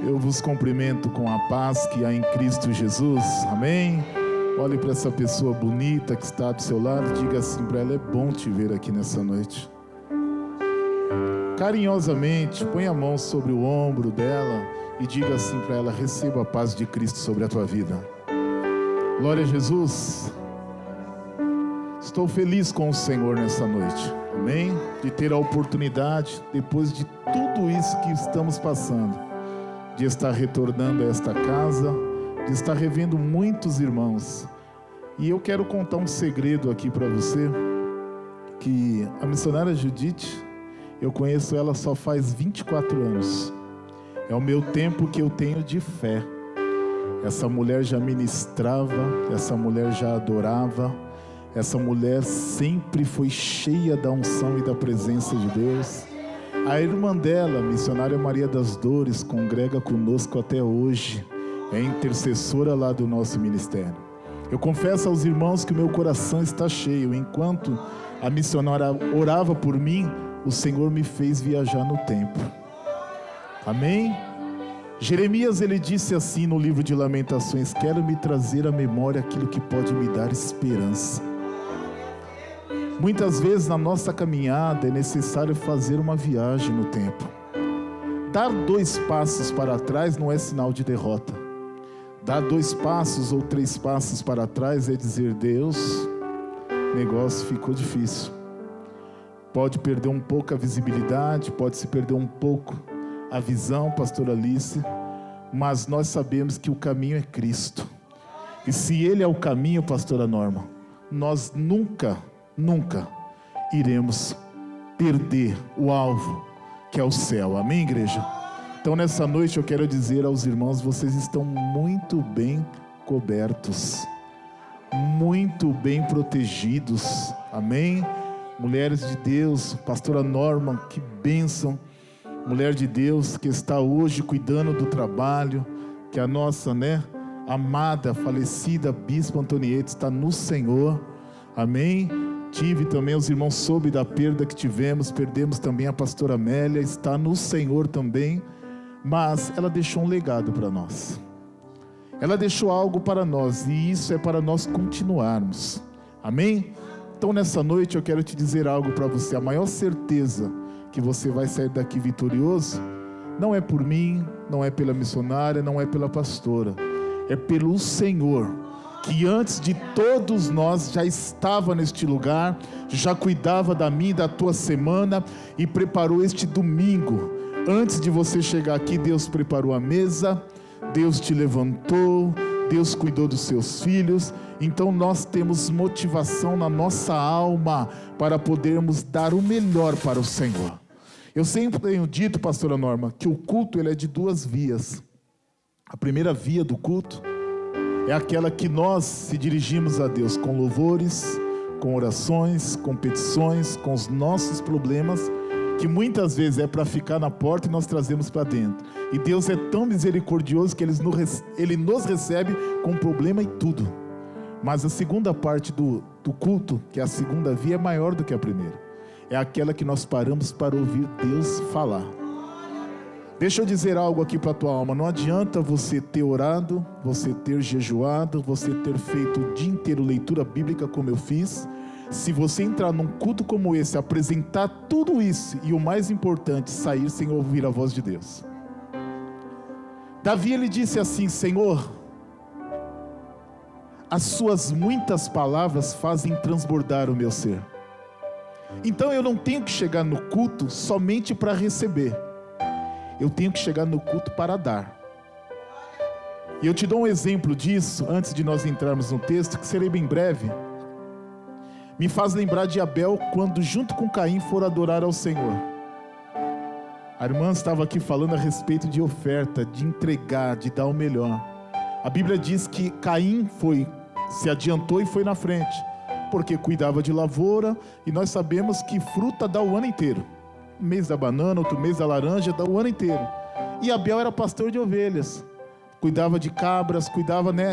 Eu vos cumprimento com a paz que há em Cristo Jesus, amém? Olhe para essa pessoa bonita que está do seu lado e diga assim para ela: é bom te ver aqui nessa noite. Carinhosamente, põe a mão sobre o ombro dela e diga assim para ela: receba a paz de Cristo sobre a tua vida. Glória a Jesus. Estou feliz com o Senhor nessa noite, amém? De ter a oportunidade, depois de tudo isso que estamos passando, de estar retornando a esta casa, de estar revendo muitos irmãos. E eu quero contar um segredo aqui para você, que a missionária Judite, eu conheço ela só faz 24 anos. É o meu tempo que eu tenho de fé. Essa mulher já ministrava, essa mulher já adorava, essa mulher sempre foi cheia da unção e da presença de Deus. A irmã dela, a missionária Maria das Dores, congrega conosco até hoje. É intercessora lá do nosso ministério. Eu confesso aos irmãos que o meu coração está cheio. Enquanto a missionária orava por mim, o Senhor me fez viajar no tempo. Amém? Jeremias, ele disse assim no livro de Lamentações: quero me trazer à memória aquilo que pode me dar esperança. Muitas vezes na nossa caminhada é necessário fazer uma viagem no tempo. Dar 2 passos para trás não é sinal de derrota. Dar 2 passos ou 3 passos para trás é dizer: Deus, o negócio ficou difícil. Pode perder um pouco a visibilidade, pode se perder um pouco a visão, pastora Alice, mas nós sabemos que o caminho é Cristo. E se Ele é o caminho, pastora Norma, nós nunca iremos perder o alvo, que é o céu. Amém, igreja? Então nessa noite eu quero dizer aos irmãos: vocês estão muito bem cobertos, muito bem protegidos. Amém? Mulheres de Deus, pastora Norma, que bênção, mulher de Deus que está hoje cuidando do trabalho, que a nossa, amada, falecida Bispa Antonieta está no Senhor. Amém? Tive também, os irmãos soube da perda que tivemos, perdemos também a pastora Amélia, está no Senhor também, mas ela deixou um legado para nós. Ela deixou algo para nós, e isso é para nós continuarmos. Amém? Então nessa noite eu quero te dizer algo para você. A maior certeza que você vai sair daqui vitorioso não é por mim, não é pela missionária, não é pela pastora, é pelo Senhor, que antes de todos nós já estava neste lugar, já cuidava da minha e da tua semana e preparou este domingo. Antes de você chegar aqui, Deus preparou a mesa, Deus te levantou, Deus cuidou dos seus filhos. Então nós temos motivação na nossa alma para podermos dar o melhor para o Senhor. Eu sempre tenho dito, pastora Norma, que o culto ele é de 2 vias. A primeira via do culto é aquela que nós se dirigimos a Deus com louvores, com orações, com petições, com os nossos problemas, que muitas vezes é para ficar na porta e nós trazemos para dentro. E Deus é tão misericordioso que Ele nos recebe com problema e tudo. Mas a segunda parte do culto, que é a segunda via, é maior do que a primeira. É aquela que nós paramos para ouvir Deus falar. Deixa eu dizer algo aqui para a tua alma. Não adianta você ter orado, você ter jejuado, você ter feito o dia inteiro leitura bíblica como eu fiz, se você entrar num culto como esse, apresentar tudo isso e o mais importante, sair sem ouvir a voz de Deus. Davi, ele disse assim: Senhor, as suas muitas palavras fazem transbordar o meu ser. Então eu não tenho que chegar no culto somente para receber, eu tenho que chegar no culto para dar. E eu te dou um exemplo disso, antes de nós entrarmos no texto, que serei bem breve. Me faz lembrar de Abel, quando junto com Caim foram adorar ao Senhor. A irmã estava aqui falando a respeito de oferta, de entregar, de dar o melhor. A Bíblia diz que Caim se adiantou e foi na frente, porque cuidava de lavoura, e nós sabemos que fruta dá o ano inteiro. Um mês da banana, outro mês da laranja, dá o ano inteiro. E Abel era pastor de ovelhas, cuidava de cabras,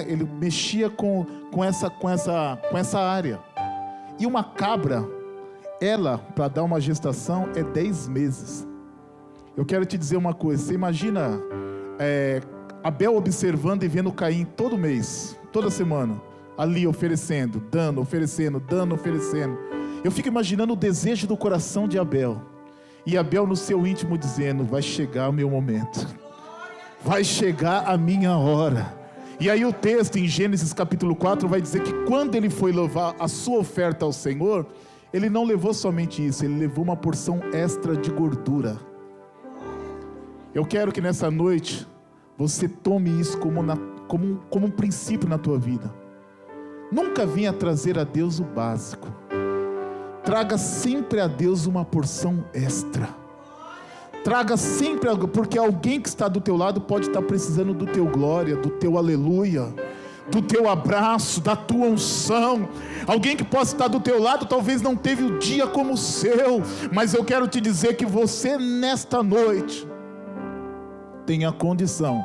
ele mexia com essa área. E uma cabra, ela, para dar uma gestação, é 10 meses. Eu quero te dizer uma coisa, você imagina Abel observando e vendo Caim todo mês, toda semana, ali oferecendo, dando, oferecendo, dando, oferecendo. Eu fico imaginando o desejo do coração de Abel. E Abel no seu íntimo dizendo: vai chegar o meu momento, vai chegar a minha hora. E aí o texto em Gênesis capítulo 4 vai dizer que quando ele foi levar a sua oferta ao Senhor, ele não levou somente isso, ele levou uma porção extra de gordura. Eu quero que nessa noite você tome isso como um princípio na tua vida. Nunca venha trazer a Deus o básico. Traga sempre a Deus uma porção extra. Traga sempre algo, porque alguém que está do teu lado pode estar precisando do teu glória, do teu aleluia, do teu abraço, da tua unção. Alguém que possa estar do teu lado talvez não teve o dia como o seu, mas eu quero te dizer que você nesta noite tem a condição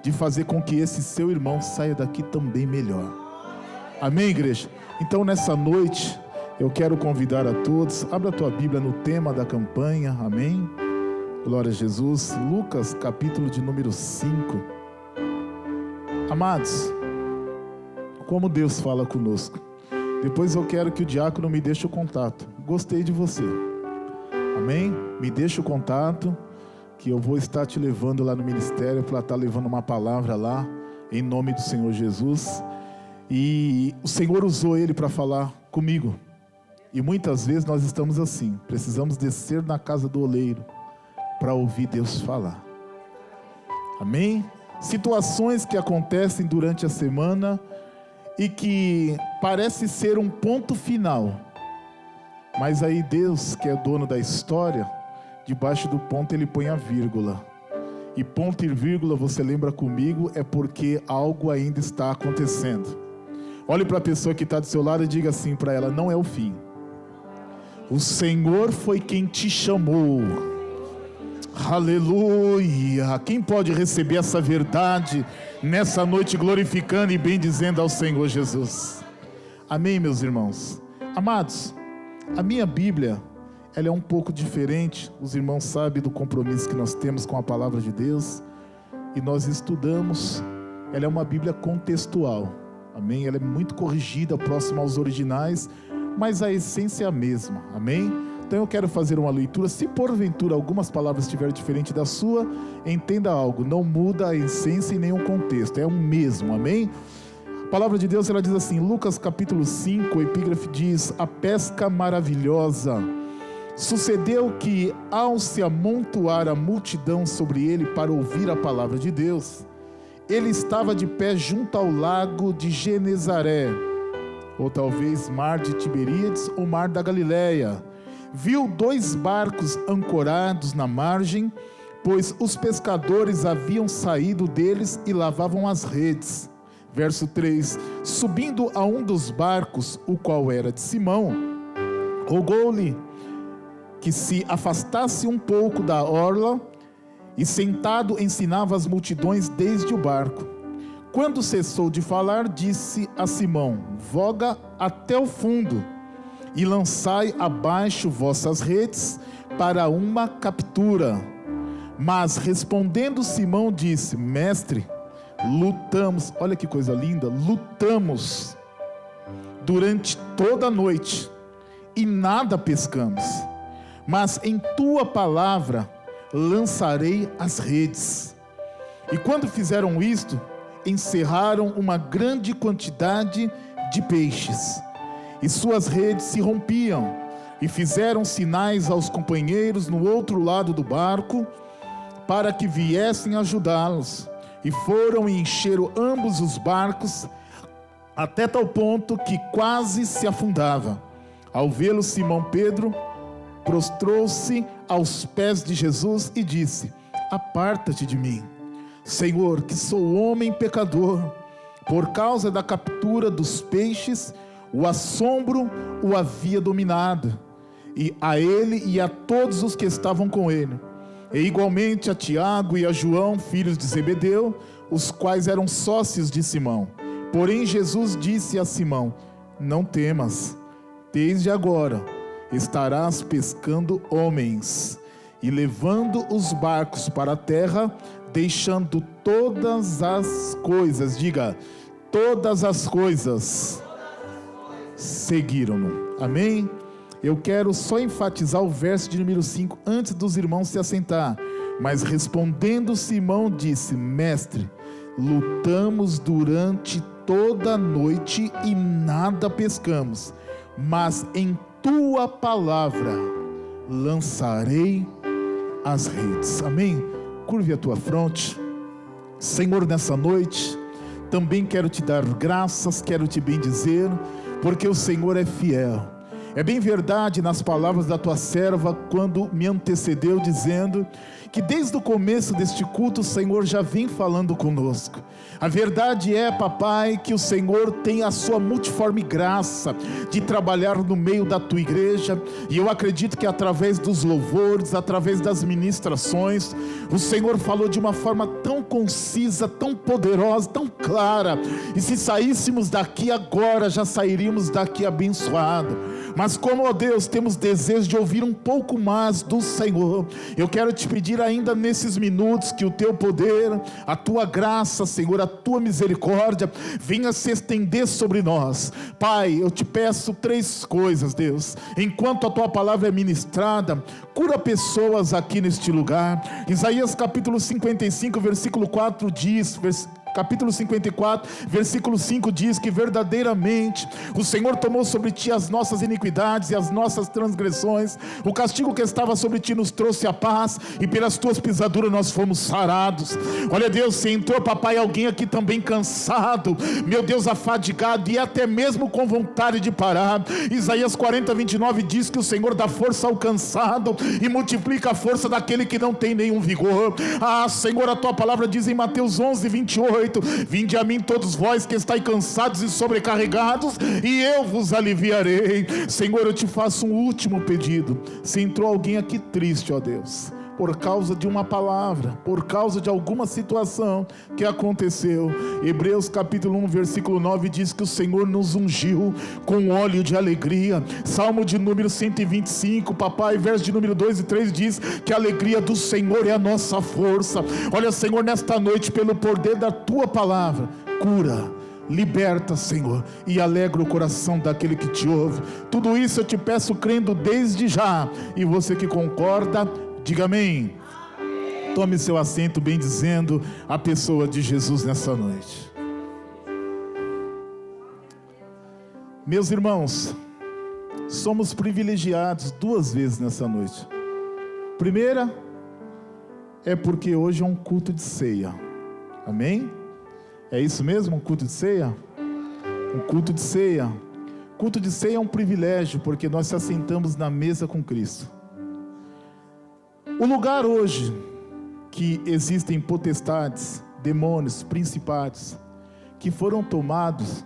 de fazer com que esse seu irmão saia daqui também melhor. Amém, igreja? Então nessa noite eu quero convidar a todos, abra a tua Bíblia no tema da campanha, amém? Glória a Jesus. Lucas capítulo de número 5. Amados, como Deus fala conosco. Depois eu quero que o diácono me deixe o contato. Gostei de você, amém? Me deixe o contato, que eu vou estar te levando lá no ministério para estar levando uma palavra lá, em nome do Senhor Jesus. E o Senhor usou ele para falar comigo. E muitas vezes nós estamos assim, precisamos descer na casa do oleiro para ouvir Deus falar. Amém? Situações que acontecem durante a semana e que parece ser um ponto final, mas aí Deus, que é dono da história, debaixo do ponto ele põe a vírgula. E ponto e vírgula, você lembra comigo, é porque algo ainda está acontecendo. Olhe para a pessoa que está do seu lado e diga assim para ela: não é o fim. O Senhor foi quem te chamou. Aleluia. Quem pode receber essa verdade nessa noite, glorificando e bendizendo ao Senhor Jesus? Amém, meus irmãos. Amados, a minha Bíblia, ela é um pouco diferente. Os irmãos sabem do compromisso que nós temos com a palavra de Deus, e nós estudamos. Ela é uma Bíblia contextual, amém? Ela é muito corrigida, próxima aos originais, mas a essência é a mesma, amém? Então eu quero fazer uma leitura. Se porventura algumas palavras estiverem diferentes da sua, entenda algo, não muda a essência e nem o contexto, é o mesmo, amém? A palavra de Deus, ela diz assim, Lucas capítulo 5, o epígrafe diz: a pesca maravilhosa. Sucedeu que, ao se amontoar a multidão sobre ele para ouvir a palavra de Deus, ele estava de pé junto ao lago de Genezaré, ou talvez mar de Tiberíades ou mar da Galileia. Viu 2 barcos ancorados na margem, pois os pescadores haviam saído deles e lavavam as redes. Verso 3: subindo a um dos barcos, o qual era de Simão, rogou-lhe que se afastasse um pouco da orla, e sentado ensinava as multidões desde o barco. Quando cessou de falar, disse a Simão: voga até o fundo e lançai abaixo vossas redes para uma captura. Mas respondendo Simão disse: mestre, lutamos, olha que coisa linda, lutamos durante toda a noite e nada pescamos, mas em tua palavra lançarei as redes. E quando fizeram isto, encerraram uma grande quantidade de peixes, e suas redes se rompiam, e fizeram sinais aos companheiros no outro lado do barco, para que viessem ajudá-los, e foram e encheram ambos os barcos, até tal ponto que quase se afundava. Ao vê-lo, Simão Pedro prostrou-se aos pés de Jesus e disse: aparta-te de mim, Senhor, que sou homem pecador. Por causa da captura dos peixes, o assombro o havia dominado, e a ele e a todos os que estavam com ele, e igualmente a Tiago e a João, filhos de Zebedeu, os quais eram sócios de Simão. Porém Jesus disse a Simão: não temas, desde agora estarás pescando homens. E levando os barcos para a terra, deixando todas as coisas, diga, todas as coisas seguiram-no. Amém? Eu quero só enfatizar o verso de número 5 antes dos irmãos se assentar. Mas respondendo Simão disse: Mestre, lutamos durante toda a noite e nada pescamos, mas em tua palavra lançarei as redes. Amém? Curve a tua fronte. Senhor, nessa noite também quero te dar graças, quero te bendizer, porque o Senhor é fiel. É bem verdade nas palavras da tua serva, quando me antecedeu, dizendo que desde o começo deste culto o Senhor já vem falando conosco. A verdade é, papai, que o Senhor tem a sua multiforme graça de trabalhar no meio da tua igreja, e eu acredito que através dos louvores, através das ministrações, o Senhor falou de uma forma tão concisa, tão poderosa, tão clara, e se saíssemos daqui agora, já sairíamos daqui abençoado. Mas como, ó Deus, temos desejo de ouvir um pouco mais do Senhor, eu quero te pedir ainda nesses minutos que o teu poder, a tua graça, Senhor, a tua misericórdia venha se estender sobre nós. Pai, eu te peço 3 coisas, Deus. Enquanto a tua palavra é ministrada, cura pessoas aqui neste lugar. Isaías capítulo 55, versículo 4 diz, capítulo 54, versículo 5 diz que verdadeiramente o Senhor tomou sobre ti as nossas iniquidades e as nossas transgressões, o castigo que estava sobre ti nos trouxe a paz, e pelas tuas pisaduras nós fomos sarados. Olha, Deus, se entrou, papai, alguém aqui também cansado, meu Deus, afadigado e até mesmo com vontade de parar, Isaías 40, 29 diz que o Senhor dá força ao cansado e multiplica a força daquele que não tem nenhum vigor. Senhor, a tua palavra diz em Mateus 11, 28: Vinde a mim todos vós que estáis cansados e sobrecarregados, e eu vos aliviarei. Senhor, eu te faço um último pedido. Se entrou alguém aqui triste, ó Deus, por causa de uma palavra, por causa de alguma situação que aconteceu, Hebreus capítulo 1, versículo 9 diz que o Senhor nos ungiu com óleo de alegria. Salmo de número 125, papai, verso de número 2 e 3 diz que a alegria do Senhor é a nossa força. Olha, Senhor, nesta noite, pelo poder da tua palavra, cura, liberta, Senhor, e alegra o coração daquele que te ouve. Tudo isso eu te peço crendo desde já, e você que concorda, diga amém. Tome seu assento, bendizendo a pessoa de Jesus nessa noite. Meus irmãos, somos privilegiados 2 vezes nessa noite. Primeira é porque hoje é um culto de ceia. Amém? É isso mesmo, um culto de ceia? Um culto de ceia. Culto de ceia é um privilégio, porque nós se assentamos na mesa com Cristo. O lugar hoje que existem potestades, demônios, principados que foram tomados,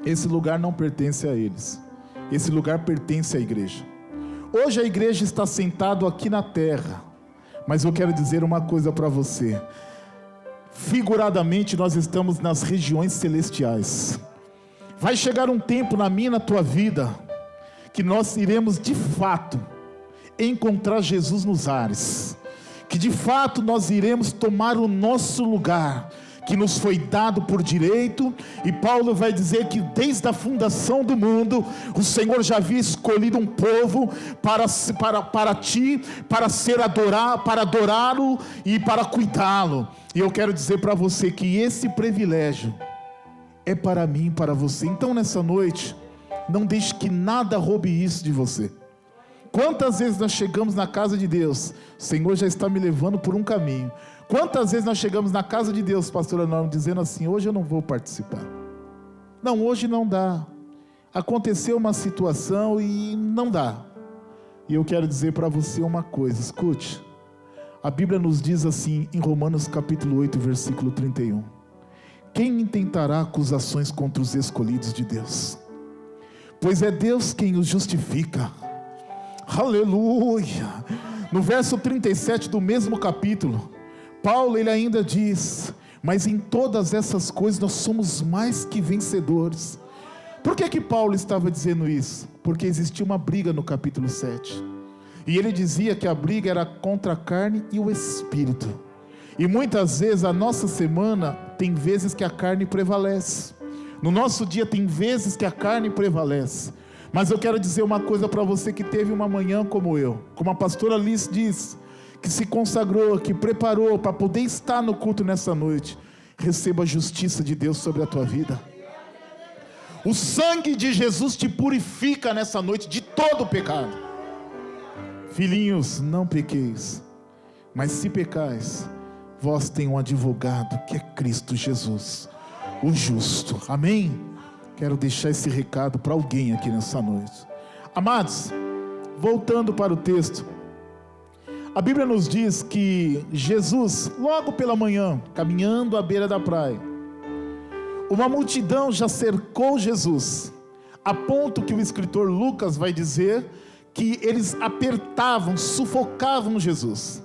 esse lugar não pertence a eles. Esse lugar pertence à igreja. Hoje a igreja está sentada aqui na terra, mas eu quero dizer uma coisa para você. Figuradamente nós estamos nas regiões celestiais. Vai chegar um tempo na minha e na tua vida que nós iremos de fato encontrar Jesus nos ares, que de fato nós iremos tomar o nosso lugar, que nos foi dado por direito. E Paulo vai dizer que desde a fundação do mundo, o Senhor já havia escolhido um povo para ti, para adorá-lo e para cuidá-lo. E eu quero dizer para você que esse privilégio é para mim e para você. Então nessa noite, não deixe que nada roube isso de você. Quantas vezes nós chegamos na casa de Deus, o Senhor já está me levando por um caminho. Quantas vezes nós chegamos na casa de Deus, pastora Norma, dizendo assim: hoje eu não vou participar. Não, hoje não dá. Aconteceu uma situação e não dá. E eu quero dizer para você uma coisa, escute. A Bíblia nos diz assim em Romanos capítulo 8, versículo 31. Quem intentará acusações contra os escolhidos de Deus? Pois é Deus quem os justifica. Aleluia. No verso 37 do mesmo capítulo, Paulo ele ainda diz: mas em todas essas coisas nós somos mais que vencedores. Por que Paulo estava dizendo isso? Porque existia uma briga no capítulo 7, e ele dizia que a briga era contra a carne e o espírito. E muitas vezes a nossa semana tem vezes que a carne prevalece. No nosso dia tem vezes que a carne prevalece. Mas eu quero dizer uma coisa para você que teve uma manhã como eu, como a pastora Alice diz, que se consagrou, que preparou para poder estar no culto nessa noite. Receba a justiça de Deus sobre a tua vida. O sangue de Jesus te purifica nessa noite de todo o pecado. Filhinhos, não pequeis, mas se pecais, vós tem um advogado que é Cristo Jesus, o justo. Amém? Quero deixar esse recado para alguém aqui nessa noite. Amados, voltando para o texto, a Bíblia nos diz que Jesus, logo pela manhã, caminhando à beira da praia, uma multidão já cercou Jesus, a ponto que o escritor Lucas vai dizer que eles apertavam, sufocavam Jesus.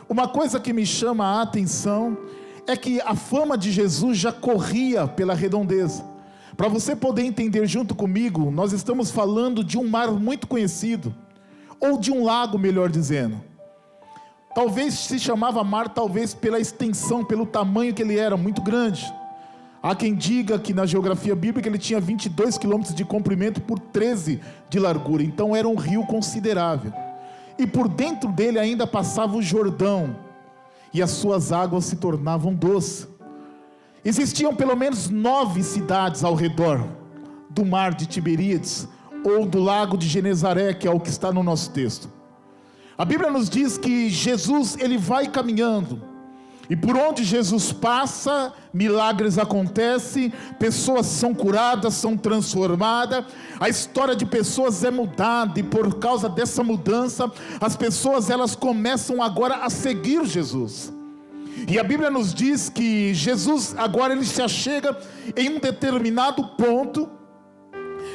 Uma coisa que me chama a atenção é que a fama de Jesus já corria pela redondeza. Para você poder entender junto comigo, nós estamos falando de um mar muito conhecido, ou de um lago, melhor dizendo. Talvez se chamava mar, talvez pela extensão, pelo tamanho que ele era, muito grande. Há quem diga que na geografia bíblica ele tinha 22 quilômetros de comprimento por 13 de largura, então era um rio considerável. E por dentro dele ainda passava o Jordão, e as suas águas se tornavam doces. Existiam pelo menos 9 cidades ao redor do mar de Tiberíades, ou do lago de Genezaré, que é o que está no nosso texto. A Bíblia nos diz que Jesus, ele vai caminhando, e por onde Jesus passa, milagres acontecem, pessoas são curadas, são transformadas, a história de pessoas é mudada, e por causa dessa mudança, as pessoas elas começam agora a seguir Jesus. E a Bíblia nos diz que Jesus agora ele se achega em um determinado ponto,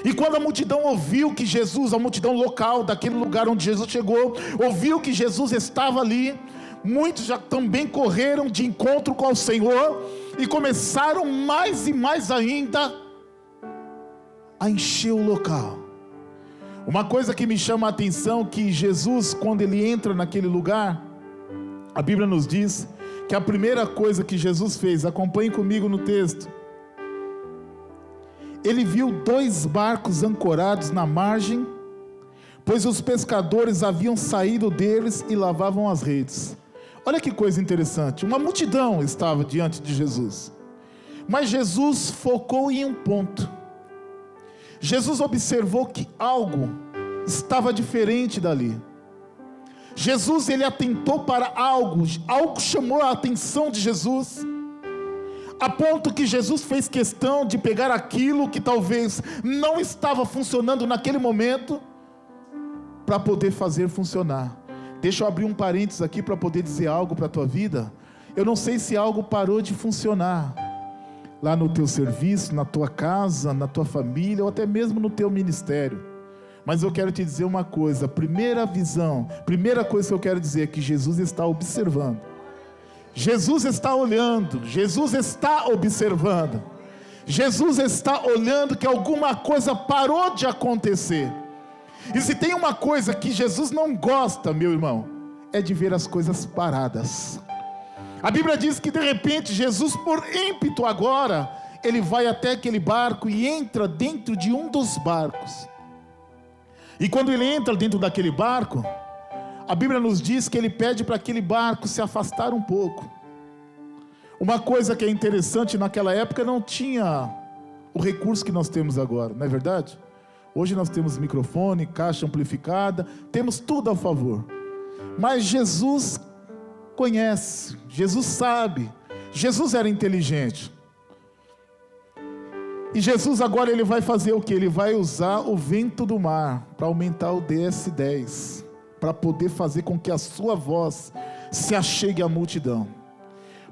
e quando a multidão ouviu que Jesus, a multidão local daquele lugar onde Jesus chegou, ouviu que Jesus estava ali, muitos já também correram de encontro com o Senhor, e começaram mais e mais ainda a encher o local. Uma coisa que me chama a atenção, que Jesus, quando ele entra naquele lugar, a Bíblia nos diz que a primeira coisa que Jesus fez, acompanhe comigo no texto, ele viu 2 barcos ancorados na margem, pois os pescadores haviam saído deles e lavavam as redes. Olha que coisa interessante, uma multidão estava diante de Jesus, mas Jesus focou em um ponto. Jesus observou que algo estava diferente dali. Jesus, ele atentou para algo chamou a atenção de Jesus, a ponto que Jesus fez questão de pegar aquilo que talvez não estava funcionando naquele momento, para poder fazer funcionar. Deixa eu abrir um parênteses aqui para poder dizer algo para a tua vida. Eu não sei se algo parou de funcionar lá no teu serviço, na tua casa, na tua família, ou até mesmo no teu ministério. Mas eu quero te dizer uma coisa, primeira coisa que eu quero dizer é que Jesus está observando. Jesus está olhando, Jesus está observando, Jesus está olhando que alguma coisa parou de acontecer. E se tem uma coisa que Jesus não gosta, meu irmão, é de ver as coisas paradas. A Bíblia diz que de repente Jesus, por ímpeto agora, ele vai até aquele barco e entra dentro de um dos barcos. E quando ele entra dentro daquele barco, a Bíblia nos diz que ele pede para aquele barco se afastar um pouco. Uma coisa que é interessante, naquela época não tinha o recurso que nós temos agora, não é verdade? Hoje nós temos microfone, caixa amplificada, temos tudo a favor. Mas Jesus conhece, Jesus sabe, Jesus era inteligente. E Jesus agora ele vai fazer o que? Ele vai usar o vento do mar para aumentar o DS10, para poder fazer com que a sua voz se achegue à multidão.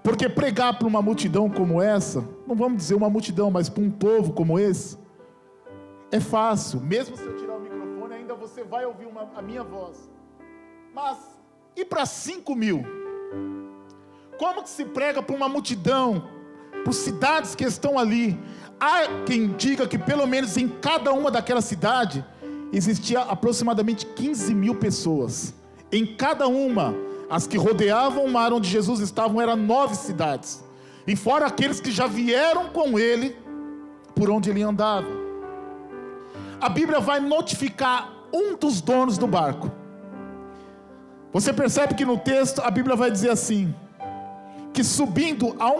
Porque pregar para uma multidão como essa, não vamos dizer uma multidão, mas para um povo como esse, é fácil. Mesmo se eu tirar o microfone, ainda você vai ouvir a minha voz. Mas, e para 5.000? Como que se prega para uma multidão, por cidades que estão ali? Há quem diga que pelo menos em cada uma daquela cidade, existia aproximadamente 15.000 pessoas. Em cada uma As que rodeavam o mar onde Jesus estava eram 9 cidades. E fora aqueles que já vieram com ele por onde ele andava. A Bíblia vai notificar um dos donos do barco. Você percebe que no texto a Bíblia vai dizer assim: que subindo a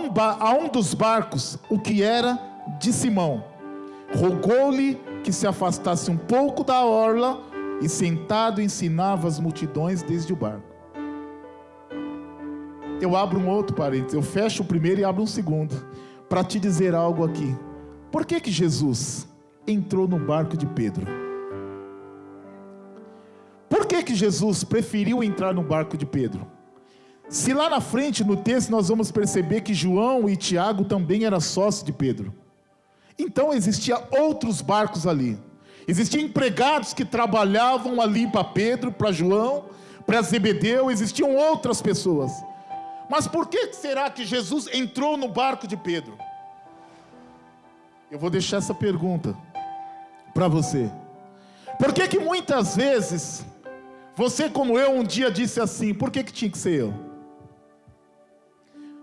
um dos barcos, o que era de Simão, rogou-lhe que se afastasse um pouco da orla, e sentado ensinava as multidões desde o barco. Eu abro um outro parênteses, eu fecho o primeiro e abro um segundo, para te dizer algo aqui. Por que que Jesus entrou no barco de Pedro? Por que que Jesus preferiu entrar no barco de Pedro? Se lá na frente, no texto, nós vamos perceber que João e Tiago também eram sócios de Pedro. Então existiam outros barcos ali. Existiam empregados que trabalhavam ali para Pedro, para João, para Zebedeu. Existiam outras pessoas. Mas por que será que Jesus entrou no barco de Pedro? Eu vou deixar essa pergunta para você. Por que que muitas vezes, você como eu um dia disse assim: por que que tinha que ser eu?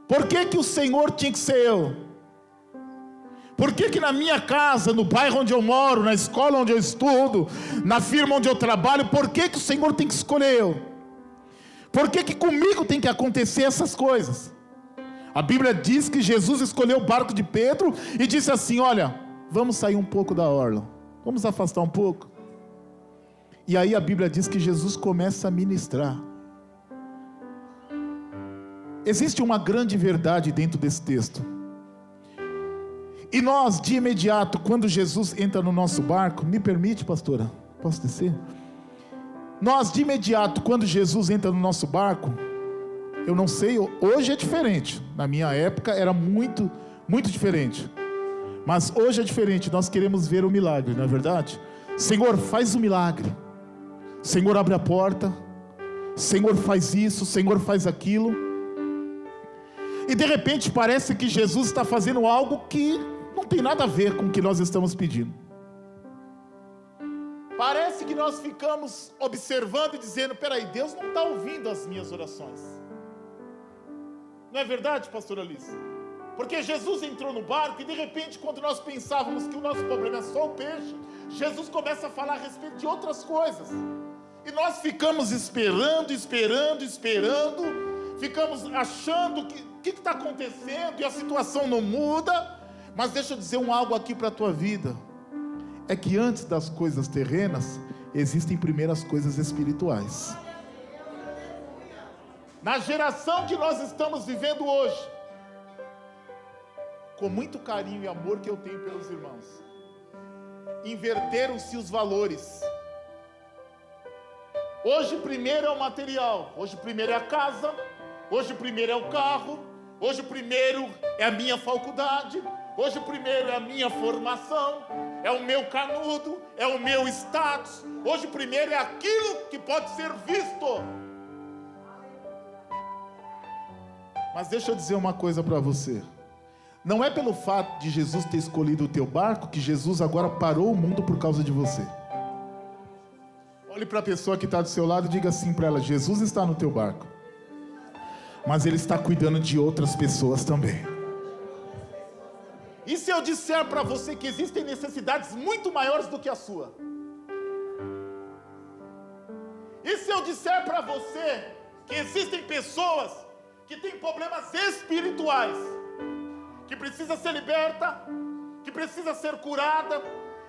Por que que o Senhor tinha que ser eu? Por que que na minha casa, no bairro onde eu moro, na escola onde eu estudo, na firma onde eu trabalho, por que que o Senhor tem que escolher eu? Por que que comigo tem que acontecer essas coisas? A Bíblia diz que Jesus escolheu o barco de Pedro e disse assim: olha, vamos sair um pouco da orla, vamos afastar um pouco. E aí a Bíblia diz que Jesus começa a ministrar. Existe uma grande verdade dentro desse texto. E nós, de imediato, quando Jesus entra no nosso barco, me permite, pastora, posso descer? Nós, de imediato, quando Jesus entra no nosso barco, eu não sei, hoje é diferente. Na minha época era muito, muito diferente. Mas hoje é diferente, nós queremos ver o milagre, não é verdade? Senhor, faz o milagre. Senhor, abre a porta. Senhor, faz isso, Senhor, faz aquilo. E de repente parece que Jesus está fazendo algo que não tem nada a ver com o que nós estamos pedindo. Parece que nós ficamos observando e dizendo: peraí, Deus não está ouvindo as minhas orações. Não é verdade, pastora Alice? Porque Jesus entrou no barco e de repente, quando nós pensávamos que o nosso problema é só o peixe, Jesus começa a falar a respeito de outras coisas. E nós ficamos esperando, ficamos achando que o que está acontecendo e a situação não muda. Mas deixa eu dizer algo aqui para a tua vida. É que antes das coisas terrenas, existem primeiro as coisas espirituais. Na geração que nós estamos vivendo hoje, com muito carinho e amor que eu tenho pelos irmãos, inverteram-se os valores. Hoje primeiro é o material, hoje primeiro é a casa, hoje primeiro é o carro, hoje primeiro é a minha faculdade, hoje primeiro é a minha formação, é o meu canudo, é o meu status. Hoje primeiro é aquilo que pode ser visto. Mas deixa eu dizer uma coisa para você. Não é pelo fato de Jesus ter escolhido o teu barco que Jesus agora parou o mundo por causa de você. Olhe para a pessoa que está do seu lado e diga assim para ela: Jesus está no teu barco, mas Ele está cuidando de outras pessoas também. E se eu disser para você que existem necessidades muito maiores do que a sua? E se eu disser para você que existem pessoas que têm problemas espirituais, que precisa ser liberta, que precisa ser curada,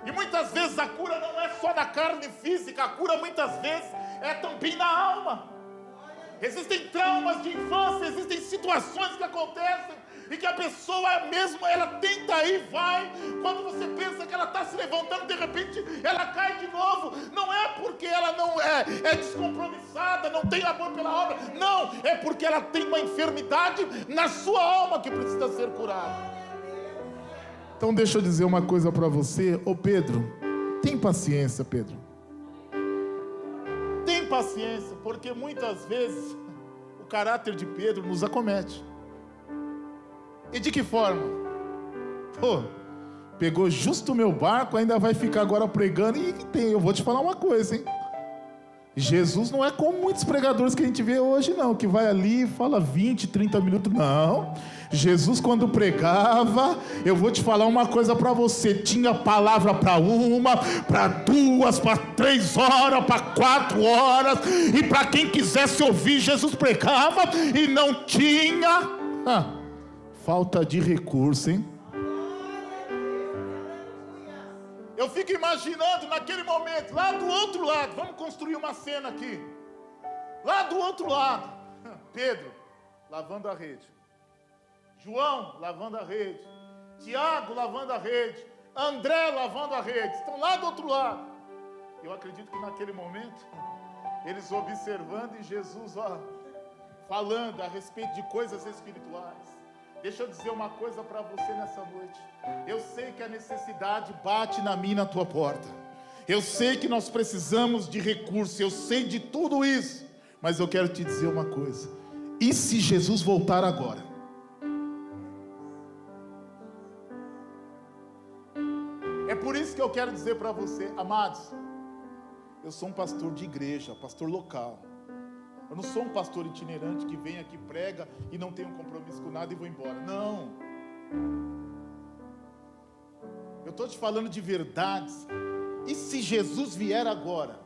e muitas vezes a cura não é só da carne física, a cura muitas vezes é também na alma. Existem traumas de infância, existem situações que acontecem e que a pessoa mesmo, ela tenta ir, vai, quando você pensa que ela está se levantando, de repente ela cai de novo. Não é porque ela não é descompromissada, não tem amor pela obra, não, é porque ela tem uma enfermidade na sua alma que precisa ser curada. Então deixa eu dizer uma coisa para você. Ô Pedro, tem paciência, Pedro. Tem paciência, porque muitas vezes o caráter de Pedro nos acomete. E de que forma? Pô, pegou justo o meu barco, ainda vai ficar agora pregando. E eu vou te falar uma coisa, hein? Jesus não é como muitos pregadores que a gente vê hoje, não, que vai ali e fala 20, 30 minutos, não. Jesus, quando pregava, eu vou te falar uma coisa para você, tinha palavra para 1, para 2, para 3 horas, para 4 horas, e para quem quisesse ouvir, Jesus pregava, e não tinha falta de recurso, hein? Eu fico imaginando naquele momento, lá do outro lado, vamos construir uma cena aqui. Lá do outro lado, Pedro lavando a rede, João lavando a rede, Tiago lavando a rede, André lavando a rede, estão lá do outro lado. Eu acredito que naquele momento, eles observando e Jesus falando a respeito de coisas espirituais. Deixa eu dizer uma coisa para você nessa noite. Eu sei que a necessidade bate na minha e na tua porta. Eu sei que nós precisamos de recursos. Eu sei de tudo isso. Mas eu quero te dizer uma coisa. E se Jesus voltar agora? É por isso que eu quero dizer para você, amados, eu sou um pastor de igreja, pastor local. Eu não sou um pastor itinerante que vem aqui, prega e não tem um compromisso com nada e vou embora. Não. Eu estou te falando de verdades. E se Jesus vier agora?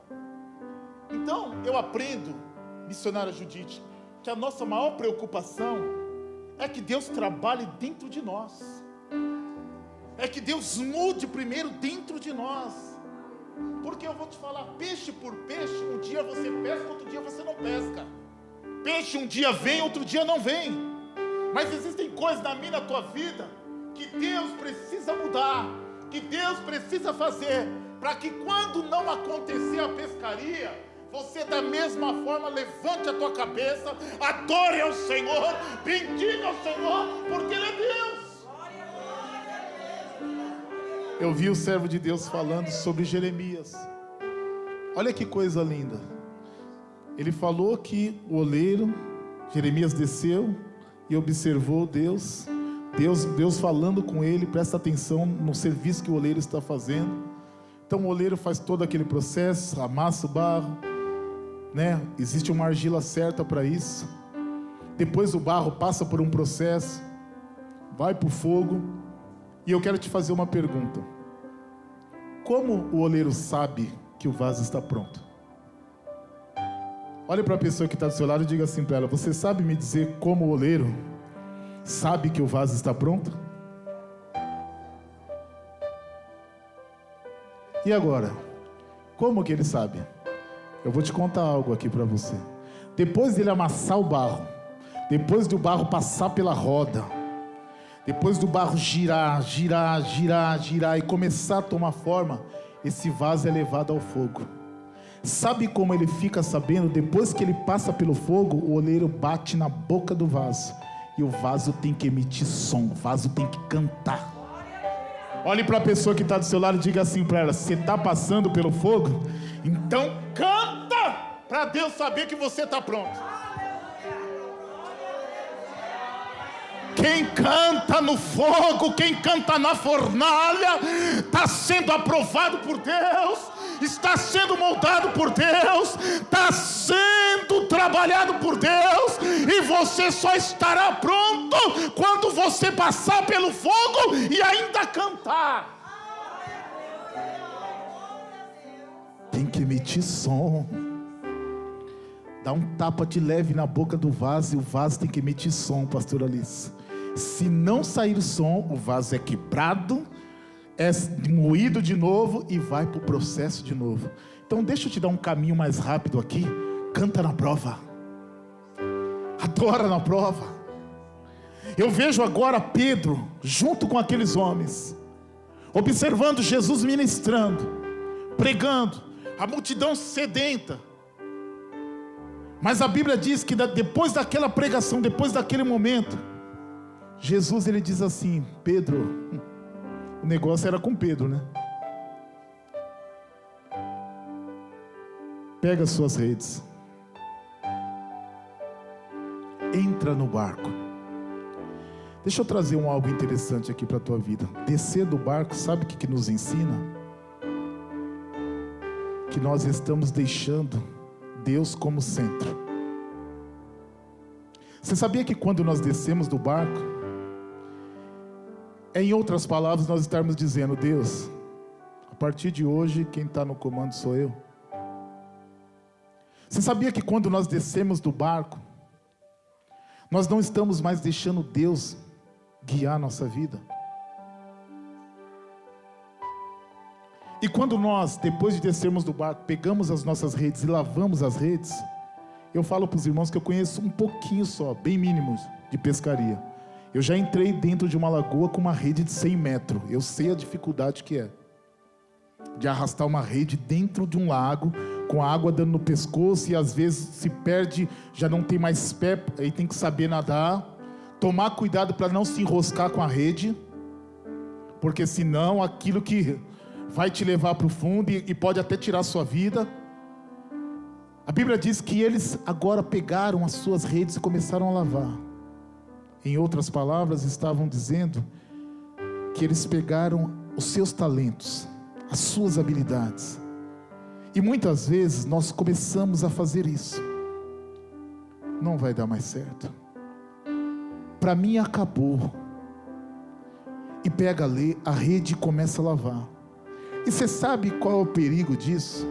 Então, eu aprendo, missionária Judite, que a nossa maior preocupação é que Deus trabalhe dentro de nós. É que Deus mude primeiro dentro de nós. Porque eu vou te falar, peixe por peixe, um dia você pesca, outro dia você não pesca. Peixe um dia vem, outro dia não vem. Mas existem coisas na minha e na tua vida que Deus precisa mudar, que Deus precisa fazer, para que quando não acontecer a pescaria, você da mesma forma levante a tua cabeça, adore ao Senhor, bendiga ao Senhor, porque Ele é Deus. Eu vi o servo de Deus falando sobre Jeremias. Olha que coisa linda. Ele falou que o oleiro, Jeremias desceu e observou Deus falando com ele. Presta atenção no serviço que o oleiro está fazendo. Então o oleiro faz todo aquele processo, amassa o barro, né? Existe uma argila certa para isso. Depois o barro passa por um processo, vai para o fogo. E eu quero te fazer uma pergunta. Como o oleiro sabe que o vaso está pronto? Olha para a pessoa que está do seu lado e diga assim para ela: você sabe me dizer como o oleiro sabe que o vaso está pronto? E agora? Como que ele sabe? Eu vou te contar algo aqui para você. Depois dele amassar o barro, depois do barro passar pela roda, depois do barro girar e começar a tomar forma, esse vaso é levado ao fogo. Sabe como ele fica sabendo? Depois que ele passa pelo fogo, o oleiro bate na boca do vaso, e o vaso tem que emitir som, o vaso tem que cantar. Olhe para a pessoa que está do seu lado e diga assim para ela: você está passando pelo fogo? Então canta, para Deus saber que você está pronto. Quem canta no fogo, quem canta na fornalha, está sendo aprovado por Deus, está sendo moldado por Deus, está sendo trabalhado por Deus, e você só estará pronto quando você passar pelo fogo e ainda cantar. Tem que emitir som. Dá um tapa de leve na boca do vaso, e o vaso tem que emitir som, pastor Alice. Se não sair o som, o vaso é quebrado, é moído de novo e vai para o processo de novo. Então deixa eu te dar um caminho mais rápido aqui. Canta na prova, adora na prova. Eu vejo agora Pedro junto com aqueles homens, observando Jesus ministrando, pregando, a multidão sedenta. Mas a Bíblia diz que depois daquela pregação, depois daquele momento, Jesus, ele diz assim: Pedro, o negócio era com Pedro, né? Pega as suas redes, entra no barco. Deixa eu trazer algo interessante aqui para a tua vida. Descer do barco, sabe o que nos ensina? Que nós estamos deixando Deus como centro. Você sabia que quando nós descemos do barco, em outras palavras, nós estamos dizendo: Deus, a partir de hoje, quem está no comando sou eu. Você sabia que quando nós descemos do barco, nós não estamos mais deixando Deus guiar a nossa vida? E quando nós, depois de descermos do barco, pegamos as nossas redes e lavamos as redes, eu falo para os irmãos que eu conheço um pouquinho só, bem mínimo, de pescaria. Eu já entrei dentro de uma lagoa com uma rede de 100 metros. Eu sei a dificuldade que é de arrastar uma rede dentro de um lago, com a água dando no pescoço, e às vezes se perde, já não tem mais pé, aí tem que saber nadar, tomar cuidado para não se enroscar com a rede, porque senão aquilo que vai te levar para o fundo e pode até tirar a sua vida. A Bíblia diz que eles agora pegaram as suas redes e começaram a lavar. Em outras palavras, estavam dizendo que eles pegaram os seus talentos, as suas habilidades. E muitas vezes nós começamos a fazer isso. Não vai dar mais certo. Para mim acabou. E pega a rede e começa a lavar. E você sabe qual é o perigo disso?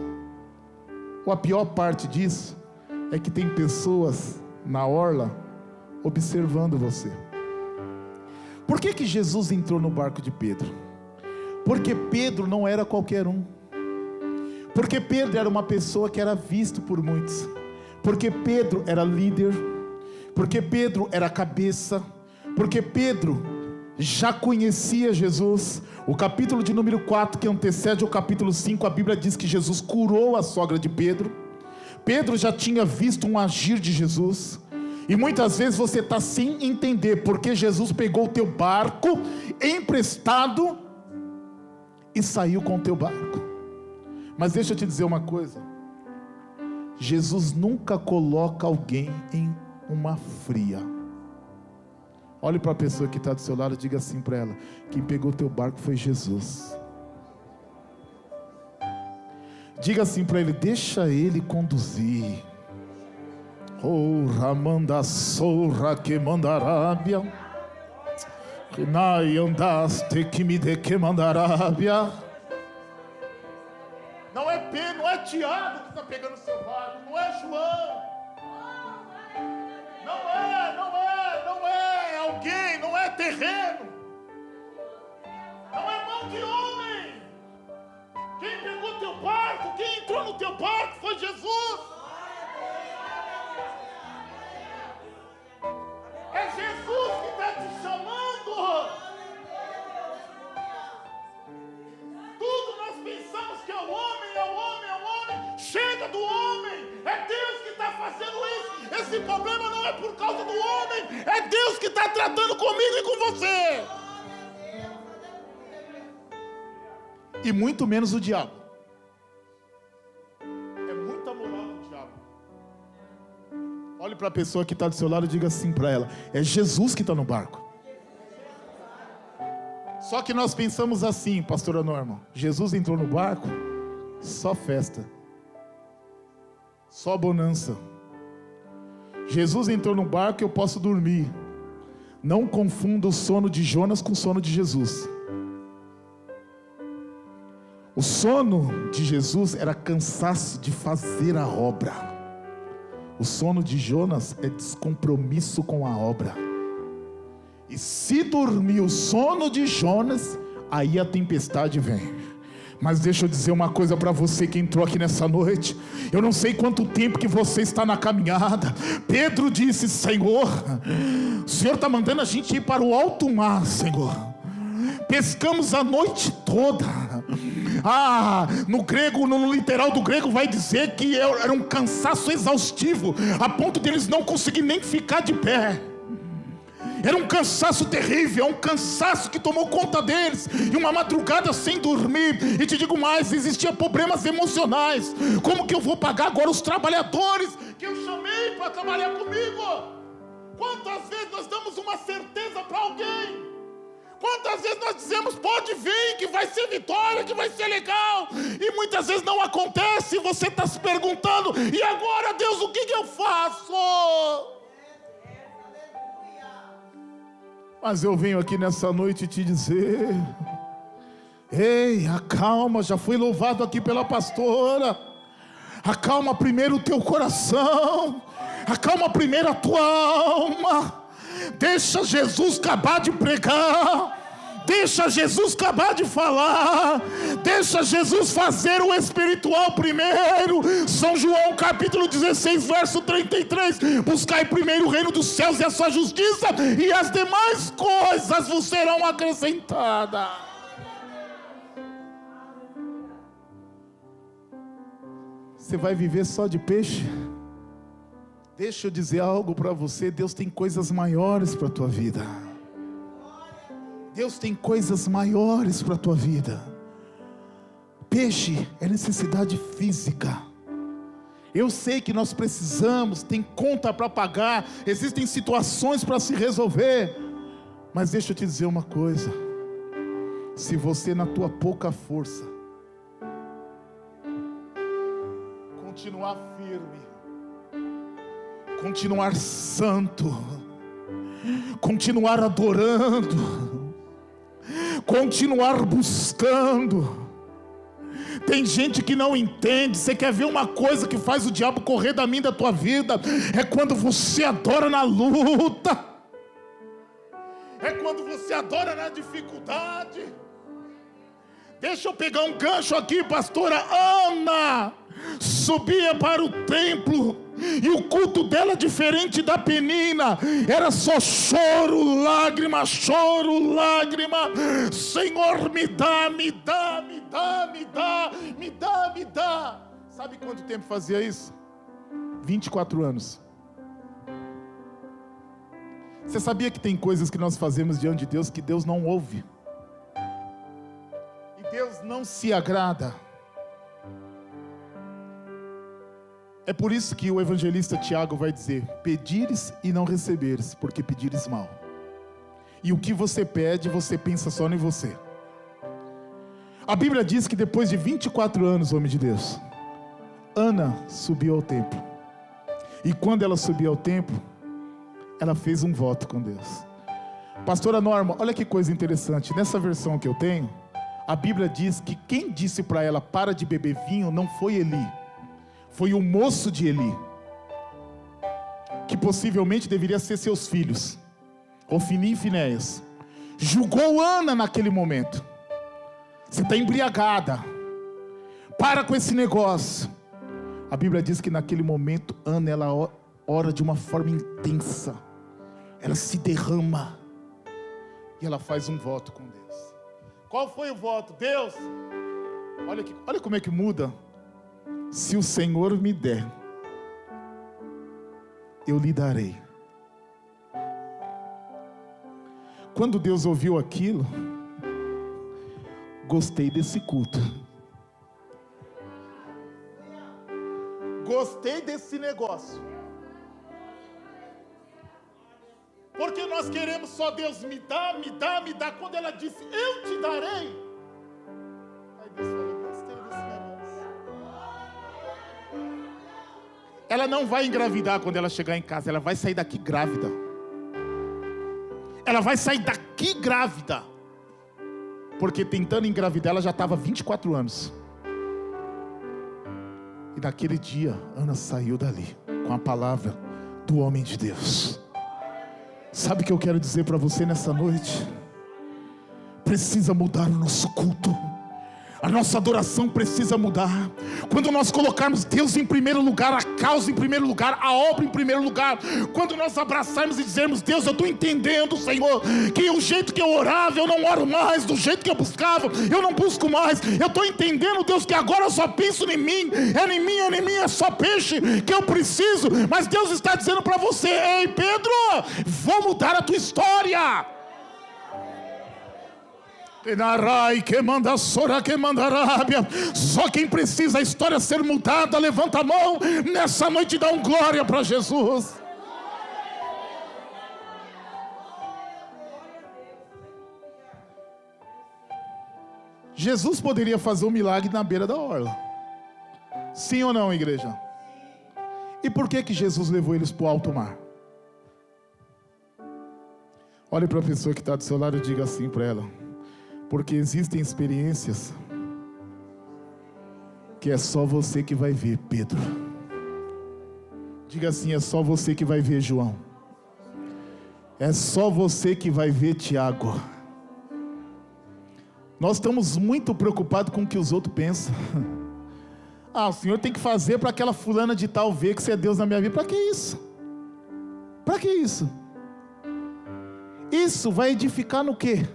Ou a pior parte disso é que tem pessoas na orla observando você. Por que Jesus entrou no barco de Pedro? Porque Pedro não era qualquer um. Porque Pedro era uma pessoa que era visto por muitos. Porque Pedro era líder. Porque Pedro era cabeça. Porque Pedro já conhecia Jesus. O capítulo de número 4, que antecede o capítulo 5, a Bíblia diz que Jesus curou a sogra de Pedro. Pedro já tinha visto um agir de Jesus. E muitas vezes você está sem entender porque Jesus pegou o teu barco emprestado e saiu com o teu barco. Mas deixa eu te dizer uma coisa: Jesus nunca coloca alguém em uma fria. Olhe para a pessoa que está do seu lado e diga assim para ela: quem pegou o teu barco foi Jesus. Diga assim para ele: deixa ele conduzir. Oh, Ramanda Sorra que mandarábia, que nai andaste que me de que mandarábia. Não é Pedro, não é Tiago que está pegando o seu barco, não é João. Não é alguém, não é terreno, não é mão de homem. Quem pegou teu barco, quem entrou no teu barco foi Jesus. É Jesus que está te chamando. Tudo nós pensamos que é o homem, é o homem, é o homem. Chega do homem. É Deus que está fazendo isso. Esse problema não é por causa do homem. É Deus que está tratando comigo e com você. E muito menos o diabo. É muita moral do diabo. Olhe para a pessoa que está do seu lado e diga assim para ela: é Jesus que está no barco. Só que nós pensamos assim, pastora Norma: Jesus entrou no barco, só festa, só bonança. Jesus entrou no barco e eu posso dormir. Não confunda o sono de Jonas com o sono de Jesus. O sono de Jesus era cansaço de fazer a obra. O sono de Jonas é descompromisso com a obra. E se dormir o sono de Jonas, aí a tempestade vem. Mas deixa eu dizer uma coisa para você que entrou aqui nessa noite. Eu não sei quanto tempo que você está na caminhada. Pedro disse: Senhor, o Senhor está mandando a gente ir para o alto mar, Senhor. Pescamos a noite toda. No grego, no literal do grego vai dizer que era um cansaço exaustivo, a ponto de eles não conseguirem nem ficar de pé. Era um cansaço terrível, um cansaço que tomou conta deles, e uma madrugada sem dormir. E te digo mais, existiam problemas emocionais. Como que eu vou pagar agora os trabalhadores que eu chamei para trabalhar comigo? Quantas vezes nós damos uma certeza para alguém? Quantas muitas vezes nós dizemos, pode vir, que vai ser vitória, que vai ser legal. E muitas vezes não acontece, e você está se perguntando, e agora, Deus, o que eu faço? Mas eu venho aqui nessa noite te dizer, ei, acalma, já foi louvado aqui pela pastora. Acalma primeiro o teu coração, acalma primeiro a tua alma. Deixa Jesus acabar de pregar, deixa Jesus acabar de falar, deixa Jesus fazer o espiritual primeiro. São João capítulo 16 verso 33, buscai primeiro o reino dos céus e a sua justiça, e as demais coisas vos serão acrescentadas. Você vai viver só de peixe? Deixa eu dizer algo para você, Deus tem coisas maiores para a tua vida. Deus tem coisas maiores para a tua vida. Peixe é necessidade física. Eu sei que nós precisamos, tem conta para pagar, existem situações para se resolver. Mas deixa eu te dizer uma coisa. Se você na tua pouca força continuar firme, continuar santo, continuar adorando, continuar buscando. Tem gente que não entende. Você quer ver uma coisa que faz o diabo correr da minha, da tua vida? É quando você adora na luta, é quando você adora na dificuldade. Deixa eu pegar um gancho aqui, pastora. Ana subia para o templo, e o culto dela, diferente da Penina, era só choro, lágrima, choro, lágrima. Senhor, me dá, me dá, me dá, me dá, me dá, me dá. Sabe quanto tempo fazia isso? 24 anos. Você sabia que tem coisas que nós fazemos diante de Deus que Deus não ouve? E Deus não se agrada. É por isso que o evangelista Tiago vai dizer: pedires e não receberes, porque pedires mal. E o que você pede, você pensa só em você. A Bíblia diz que depois de 24 anos, homem de Deus, Ana subiu ao templo. E quando ela subiu ao templo, ela fez um voto com Deus. Pastora Norma, olha que coisa interessante. Nessa versão que eu tenho, a Bíblia diz que quem disse para ela para de beber vinho não foi Eli, foi o moço de Eli, que possivelmente deveria ser seus filhos, Ofni e Finéias. Julgou Ana naquele momento. Você está embriagada, para com esse negócio. A Bíblia diz que naquele momento Ana, ela ora de uma forma intensa, ela se derrama, e ela faz um voto com Deus. Qual foi o voto? Deus, olha como é que muda. Se o Senhor me der, eu lhe darei. Quando Deus ouviu aquilo, gostei desse culto, gostei desse negócio, porque nós queremos só Deus me dá, me dá, me dá. Quando ela disse, eu te darei, aí Deus falou, gostei desse negócio. Ela não vai engravidar quando ela chegar em casa, ela vai sair daqui grávida. Ela vai sair daqui grávida, porque tentando engravidar ela já estava 24 anos. E naquele dia Ana saiu dali com a palavra do homem de Deus. Sabe o que eu quero dizer para você nessa noite? Precisa mudar o nosso culto. A nossa adoração precisa mudar. Quando nós colocarmos Deus em primeiro lugar, a causa em primeiro lugar, a obra em primeiro lugar. Quando nós abraçarmos e dizermos, Deus, eu estou entendendo, Senhor, que o jeito que eu orava, eu não oro mais. Do jeito que eu buscava, eu não busco mais. Eu estou entendendo, Deus, que agora eu só penso em mim. É só peixe que eu preciso. Mas Deus está dizendo para você, ei Pedro, vou mudar a tua história. Só quem precisa a história ser mudada, levanta a mão nessa noite e dá um glória para Jesus. Jesus poderia fazer um milagre na beira da orla. Sim ou não, igreja? E por que Jesus levou eles para o alto mar? Olhe para a pessoa que está do seu lado e diga assim para ela: porque existem experiências que é só você que vai ver, Pedro. Diga assim: é só você que vai ver, João. É só você que vai ver, Tiago. Nós estamos muito preocupados com o que os outros pensam. Ah, o Senhor tem que fazer para aquela fulana de tal ver que você é Deus na minha vida. Para que isso? Para que isso? Isso vai edificar no quê?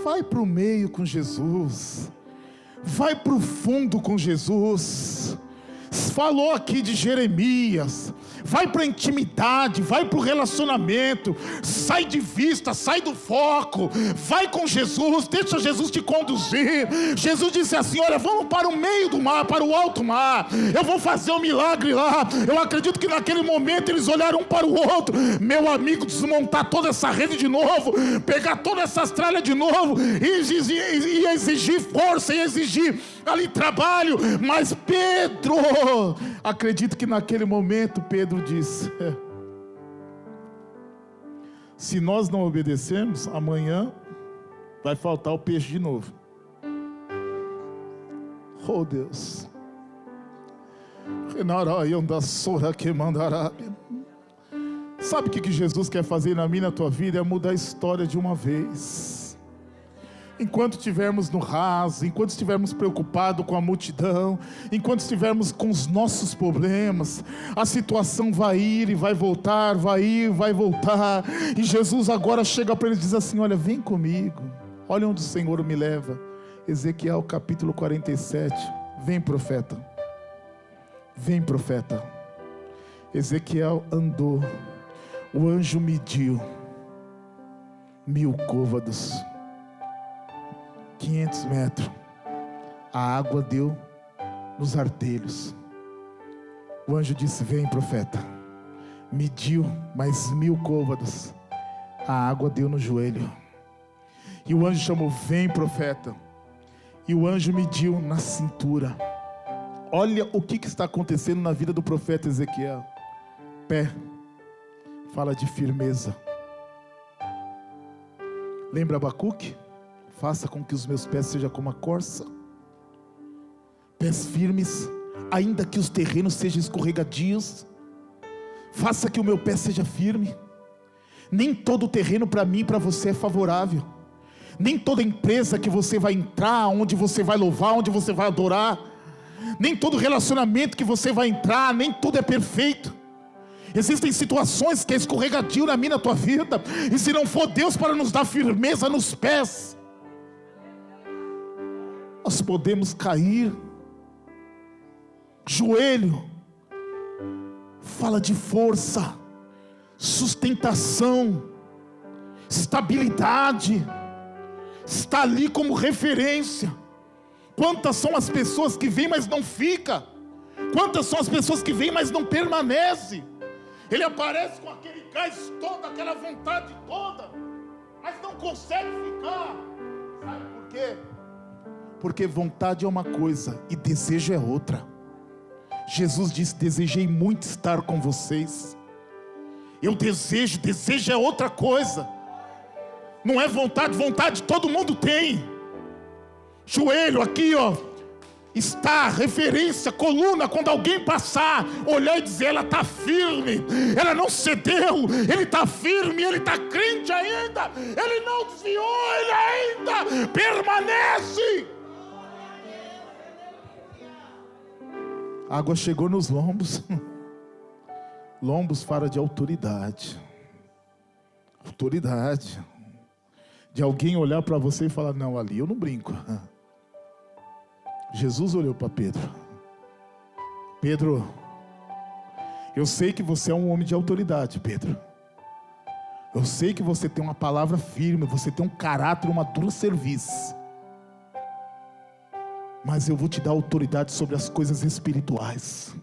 Vai para o meio com Jesus. Vai para o fundo com Jesus. Falou aqui de Jeremias. Vai para a intimidade, vai para o relacionamento. Sai de vista, sai do foco. Vai com Jesus, deixa Jesus te conduzir. Jesus disse assim: olha, vamos para o meio do mar, para o alto mar. Eu vou fazer um milagre lá. Eu acredito que naquele momento eles olharam um para o outro. Meu amigo, desmontar toda essa rede de novo, pegar todas essas tralhas de novo, e exigir força, e exigir ali trabalho. Mas Pedro, acredito que naquele momento Pedro disse: se nós não obedecermos, amanhã vai faltar o peixe de novo. Oh Deus. Sabe o que Jesus quer fazer na minha e na tua vida? É mudar a história de uma vez. Enquanto estivermos no raso, enquanto estivermos preocupados com a multidão, enquanto estivermos com os nossos problemas, a situação vai ir e vai voltar, vai ir e vai voltar. E Jesus agora chega para eles e diz assim: olha, vem comigo, olha onde o Senhor me leva. Ezequiel capítulo 47. Vem, profeta. Vem, profeta. Ezequiel andou, o anjo mediu 1000 côvados, 500 metros. A água deu nos artelhos. O anjo disse: vem, profeta. Mediu mais 1000 côvados. A água deu no joelho. E o anjo chamou: vem, profeta. E o anjo mediu na cintura. Olha o que está acontecendo na vida do profeta Ezequiel. Pé fala de firmeza. Lembra Abacuque? Faça com que os meus pés sejam como a corça. Pés firmes, ainda que os terrenos sejam escorregadios. Faça que o meu pé seja firme. Nem todo terreno para mim e para você é favorável. Nem toda empresa que você vai entrar, onde você vai louvar, onde você vai adorar, nem todo relacionamento que você vai entrar, nem tudo é perfeito. Existem situações que é escorregadio na minha, na tua vida. E se não for Deus para nos dar firmeza nos pés, nós podemos cair. Joelho fala de força, sustentação, estabilidade. Está ali como referência. Quantas são as pessoas que vêm, mas não fica? Quantas são as pessoas que vêm, mas não permanece? Ele aparece com aquele gás todo, aquela vontade toda, mas não consegue ficar. Sabe por quê? Porque vontade é uma coisa e desejo é outra. Jesus disse: desejei muito estar com vocês. Eu desejo é outra coisa. Não é vontade, vontade todo mundo tem. Joelho aqui, ó, está referência, coluna, quando alguém passar, olhar e dizer: ela está firme, ela não cedeu, ele está firme, ele está crente ainda, ele não desviou, ele ainda permanece. A água chegou nos lombos. Lombos fala de autoridade. Autoridade. De alguém olhar para você e falar: não, ali eu não brinco. Jesus olhou para Pedro: Pedro, eu sei que você é um homem de autoridade, Pedro. Eu sei que você tem uma palavra firme, você tem um caráter, uma dura serviço. Mas eu vou te dar autoridade sobre as coisas espirituais.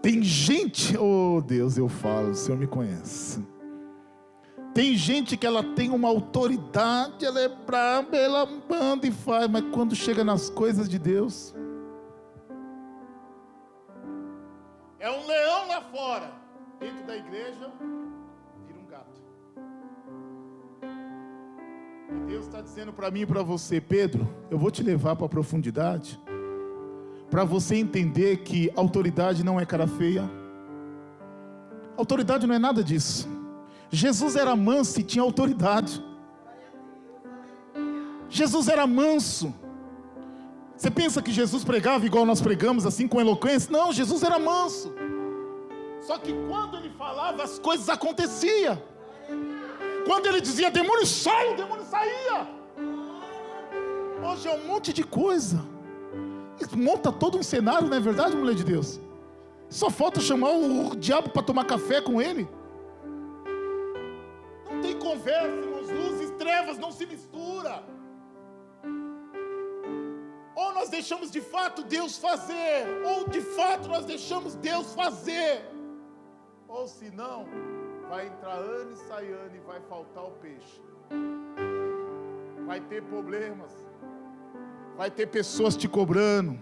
Tem gente, oh Deus, eu falo, o Senhor me conhece. Tem gente que ela tem uma autoridade, ela é braba, ela manda e faz, mas quando chega nas coisas de Deus, é um leão lá fora, dentro da igreja, vira um gato. E Deus está dizendo para mim e para você: Pedro, eu vou te levar para a profundidade, para você entender que autoridade não é cara feia. Autoridade não é nada disso. Jesus era manso e tinha autoridade. Jesus era manso. Você pensa que Jesus pregava igual nós pregamos, assim, com eloquência? Não, Jesus era manso. Só que quando ele falava, as coisas aconteciam. Quando ele dizia demônio sai, o demônio saía. Hoje é um monte de coisa. Isso monta todo um cenário, não é verdade, mulher de Deus? Só falta chamar o diabo para tomar café com ele. Não tem conversa, irmãos. Luzes e trevas não se mistura. Ou nós deixamos de fato Deus fazer, ou de fato nós deixamos Deus fazer. Ou se não, vai entrar ano e sai ano e vai faltar o peixe. Vai ter problemas. Vai ter pessoas te cobrando.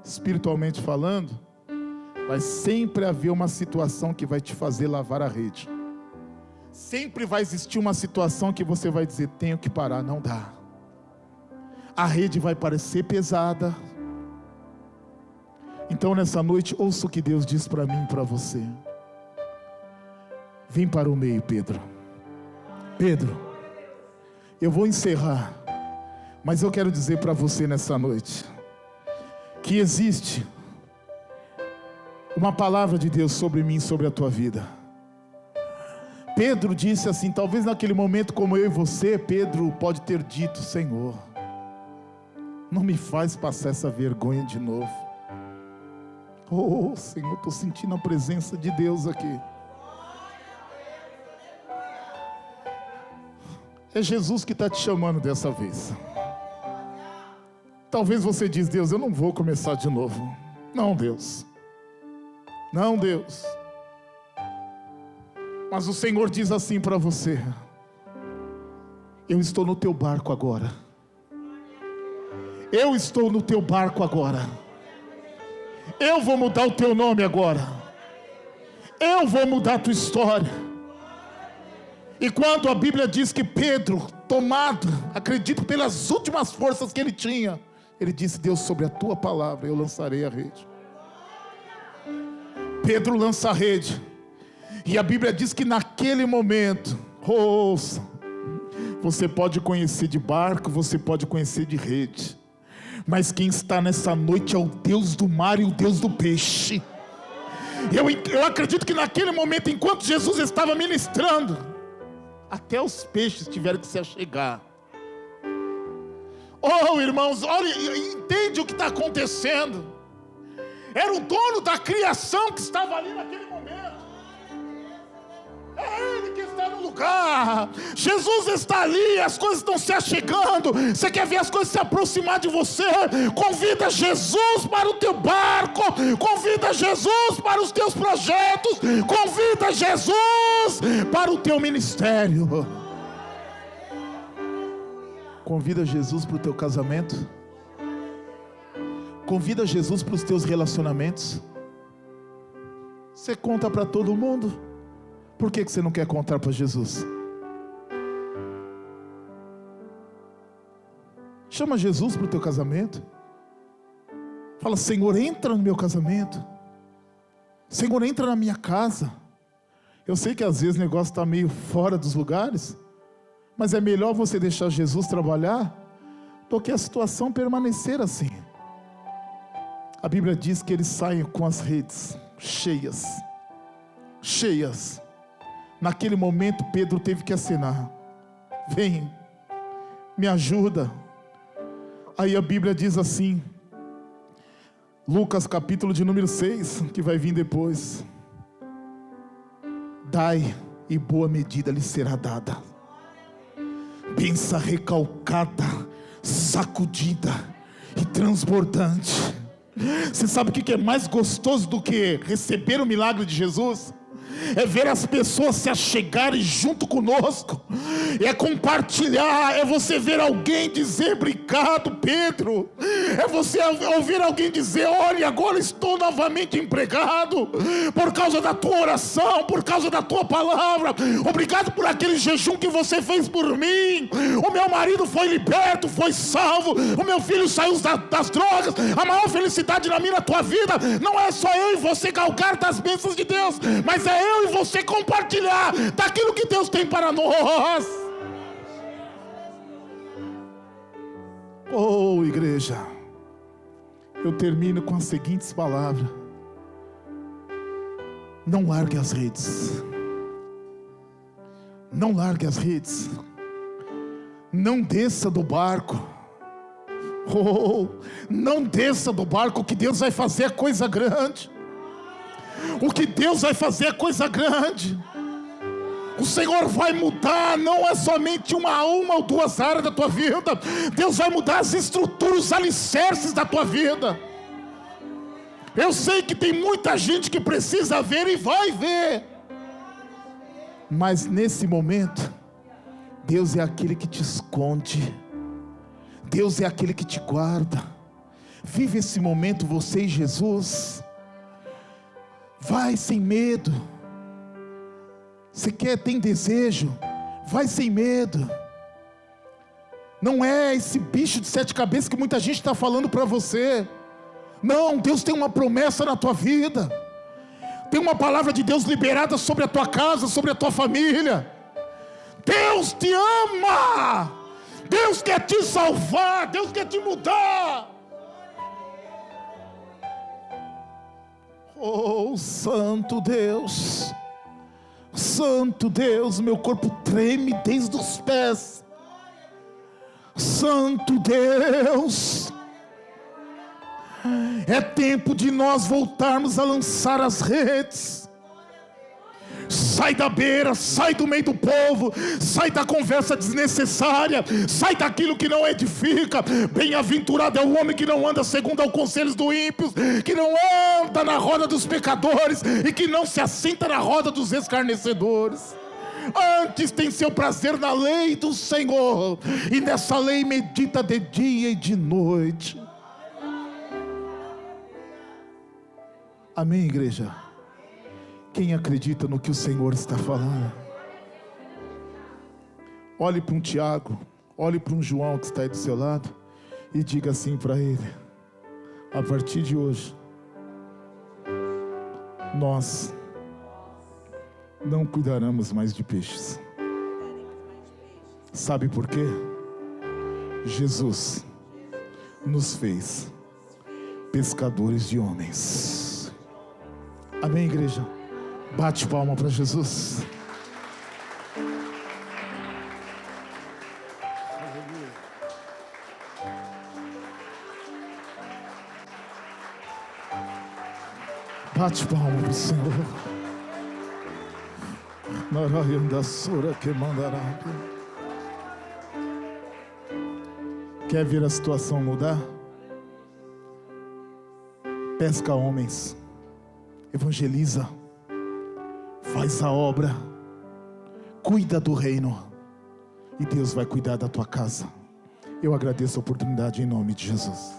Espiritualmente falando, vai sempre haver uma situação que vai te fazer lavar a rede. Sempre vai existir uma situação que você vai dizer: tenho que parar, não dá. A rede vai parecer pesada. Então nessa noite, ouça o que Deus diz para mim e para você. Vem para o meio, Pedro. Pedro, eu vou encerrar, mas eu quero dizer para você nessa noite que existe uma palavra de Deus sobre mim, sobre a tua vida. Pedro disse assim, talvez naquele momento como eu e você, Pedro pode ter dito: Senhor, não me faz passar essa vergonha de novo. Oh Senhor, estou sentindo a presença de Deus aqui. É Jesus que está te chamando dessa vez. Talvez você diz: Deus, eu não vou começar de novo. Não, Deus. Não, Deus. Mas o Senhor diz assim para você: eu estou no teu barco agora. Eu estou no teu barco agora. Eu vou mudar o teu nome agora. Eu vou mudar a tua história. E quando a Bíblia diz que Pedro, tomado, acredito pelas últimas forças que ele tinha, ele disse: Deus, sobre a tua palavra eu lançarei a rede. Pedro lança a rede. E a Bíblia diz que naquele momento, ouça, você pode conhecer de barco, você pode conhecer de rede, mas quem está nessa noite é o Deus do mar e o Deus do peixe. Eu acredito que naquele momento, enquanto Jesus estava ministrando, até os peixes tiveram que se achegar. Oh irmãos, olha, entende o que está acontecendo? Era o dono da criação que estava ali naquele momento. É Ele que está no lugar. Jesus está ali, as coisas estão se achegando. Você quer ver as coisas se aproximar de você? Convida Jesus para o teu barco. Convida Jesus para os teus projetos. Convida Jesus para o teu ministério. Convida Jesus para o teu casamento. Convida Jesus para os teus relacionamentos. Você conta para todo mundo. Por que você não quer contar para Jesus? Chama Jesus para o teu casamento. Fala: Senhor, entra no meu casamento. Senhor, entra na minha casa. Eu sei que às vezes o negócio está meio fora dos lugares, mas é melhor você deixar Jesus trabalhar do que a situação permanecer assim. A Bíblia diz que eles saem com as redes cheias. Cheias. Naquele momento Pedro teve que acenar: vem, me ajuda. Aí a Bíblia diz assim, Lucas capítulo de número 6, que vai vir depois: dai e boa medida lhe será dada, pensa recalcada, sacudida e transbordante. Você sabe o que é mais gostoso do que receber o milagre de Jesus? é ver as pessoas se achegarem junto conosco, é compartilhar, é você ver alguém dizer obrigado, Pedro, é você ouvir alguém dizer: olha, agora estou novamente empregado, por causa da tua oração, por causa da tua palavra, obrigado por aquele jejum que você fez por mim, o meu marido foi liberto, foi salvo, o meu filho saiu das drogas. A maior felicidade na minha, na tua vida, não é só eu e você galgar das bênçãos de Deus, mas é eu e você compartilhar daquilo que Deus tem para nós. Oh, igreja, eu termino com as seguintes palavras: não largue as redes, não largue as redes, não desça do barco. Oh, não desça do barco, que Deus vai fazer coisa grande. O que Deus vai fazer é coisa grande. O Senhor vai mudar, não é somente uma ou duas áreas da tua vida. Deus vai mudar as estruturas, os alicerces da tua vida. Eu sei que tem muita gente que precisa ver e vai ver, mas nesse momento, Deus é aquele que te esconde, Deus é aquele que te guarda. Vive esse momento, você e Jesus. Vai sem medo. Você tem desejo, vai sem medo. Não é esse bicho de 7 cabeças que muita gente está falando para você. Não, Deus tem uma promessa na tua vida. Tem uma palavra de Deus liberada sobre a tua casa, sobre a tua família. Deus te ama. Deus quer te salvar. Deus quer te mudar. Oh, Santo Deus, Santo Deus, meu corpo treme desde os pés. Santo Deus, é tempo de nós voltarmos a lançar as redes. Sai da beira, sai do meio do povo, sai da conversa desnecessária, sai daquilo que não edifica. Bem-aventurado é o homem que não anda segundo os conselhos do ímpios, que não anda na roda dos pecadores e que não se assenta na roda dos escarnecedores. Antes tem seu prazer na lei do Senhor, e nessa lei medita de dia e de noite. Amém, igreja? Quem acredita no que o Senhor está falando? Olhe para um Tiago, olhe para um João que está aí do seu lado e diga assim para ele: a partir de hoje, nós não cuidaremos mais de peixes. Sabe por quê? Jesus nos fez pescadores de homens. Amém, igreja? Bate palma para Jesus. Bate palma para o Senhor. Narayanda Sura que mandará. Quer ver a situação mudar? Pesca homens, evangeliza, faz a obra, cuida do reino, e Deus vai cuidar da tua casa. Eu agradeço a oportunidade em nome de Jesus.